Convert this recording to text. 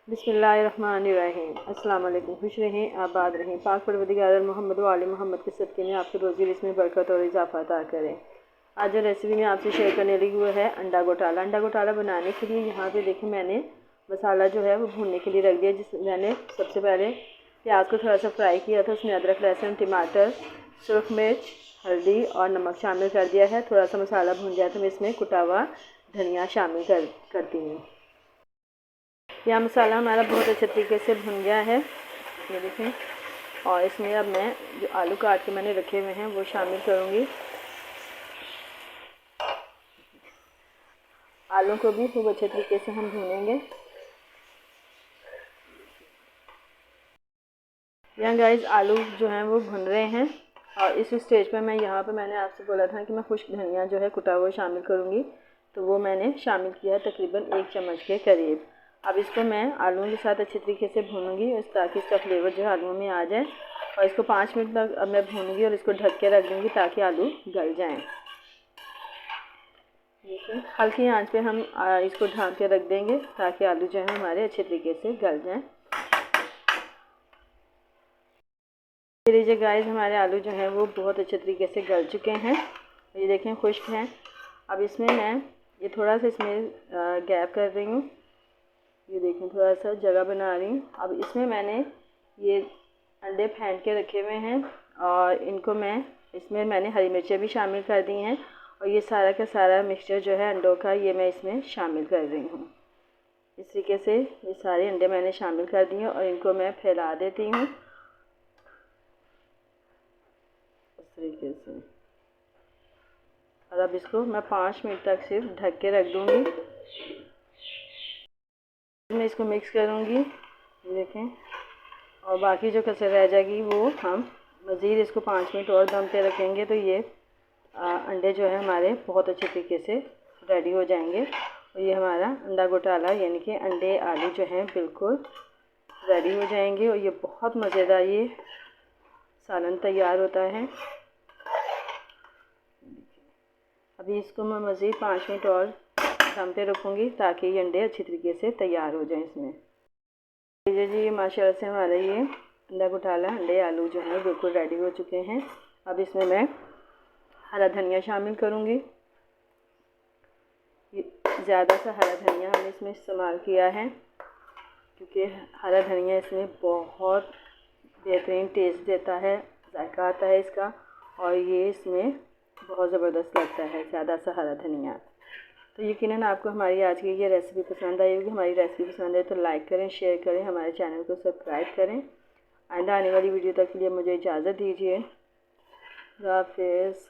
बिस्मिल्लाहिर्रहमानिर्रहीम। अस्सलाम वालेकुम। खुश रहें, आबाद रहें। पाक परवरदिगार मोहम्मद व आले मोहम्मद के सदक़े में आपके रोज़ी रिज़्क़ में बरकत और इजाफ़ा अता करें। आज जो रेसिपी में आपसे शेयर करने लगी वो है अंडा घोटाला। अंडा घोटाला बनाने के लिए यहाँ पे देखें मैंने मसाला जो है वो भूनने के लिए रख दिया। जिस मैंने सबसे पहले प्याज को थोड़ा सा फ्राई किया था, उसमें अदरक, लहसुन, टमाटर, सुरख मिर्च, हल्दी और नमक शामिल कर दिया है। थोड़ा सा मसाला भून जाए तो मैं इसमें कुटा हुआ धनिया शामिल करती हूँ। यह मसाला हमारा बहुत अच्छे तरीके से भुन गया है, ये देखें। और इसमें अब मैं जो आलू काट के मैंने रखे हुए हैं वो शामिल करूँगी। आलू को भी खूब अच्छे तरीके से हम भूनेंगे। यहाँ गाइस आलू जो हैं वो भुन रहे हैं और इस स्टेज पर मैं यहाँ पे मैंने आपसे बोला था कि मैं खुश्क धनिया जो है कुटा हुआ शामिल करूँगी, तो वो मैंने शामिल किया तकरीबन 1 चम्मच के करीब। अब इसको मैं आलूओं के साथ अच्छे तरीके से भूनूंगी ताकि इसका फ्लेवर जो है आलूओं में आ जाए। और इसको 5 मिनट तक अब मैं भूनूंगी और इसको ढक के रख दूँगी ताकि आलू गल जाएँ। देखिए हल्की आंच पे हम इसको ढक के रख देंगे ताकि आलू जो है हमारे अच्छे तरीके से गल जाएँ। लीजिए गाइस, हमारे आलू जो हैं वो बहुत अच्छे तरीके से गल चुके हैं, ये देखें खुश्क हैं। अब इसमें मैं ये थोड़ा सा इसमें गैप कर रही हूँ, ये देखें थोड़ा सा जगह बना रही हूँ। अब इसमें मैंने ये अंडे फेंट के रखे हुए हैं और इनको इसमें मैंने हरी मिर्चें भी शामिल कर दी हैं और ये सारा का सारा मिक्सचर जो है अंडों का ये मैं इसमें शामिल कर रही हूँ। इस तरीके से ये सारे अंडे मैंने शामिल कर दिए और इनको मैं फैला देती हूँ इस तरीके से। और अब इसको मैं 5 मिनट तक सिर्फ ढक के रख दूँगी। मैं इसको मिक्स करूँगी, ये देखें। और बाकी जो कसर रह जाएगी वो हम मज़ीद इसको 5 मिनट और दम पे रखेंगे तो ये अंडे जो है हमारे बहुत अच्छे तरीके से रेडी हो जाएंगे। और ये हमारा अंडा घोटाला यानी कि अंडे आलू जो हैं बिल्कुल रेडी हो जाएंगे और ये बहुत मज़ेदार ये सालन तैयार होता है। अभी इसको मैं मज़ीद 5 मिनट और दम पे रखूँगी ताकि ये अंडे अच्छी तरीके से तैयार हो जाएं इसमें। लीजिए जी, ये माशाल्लाह से हमारा ये अंडा घोटाला अंडे आलू जो है बिल्कुल रेडी हो चुके हैं। अब इसमें मैं हरा धनिया शामिल करूँगी। ज़्यादा सा हरा धनिया हमने इसमें इस्तेमाल किया है क्योंकि हरा धनिया इसमें बहुत बेहतरीन टेस्ट देता है, जायका आता है इसका और ये इसमें बहुत ज़बरदस्त लगता है ज़्यादा सा हरा धनिया। तो यकीनन आपको हमारी आज की ये रेसिपी पसंद आई होगी। हमारी रेसिपी पसंद आए तो लाइक करें, शेयर करें, हमारे चैनल को सब्सक्राइब करें। आइंदा आने वाली वीडियो तक के लिए मुझे इजाज़त दीजिए। अल्लाह हाफ़िज़।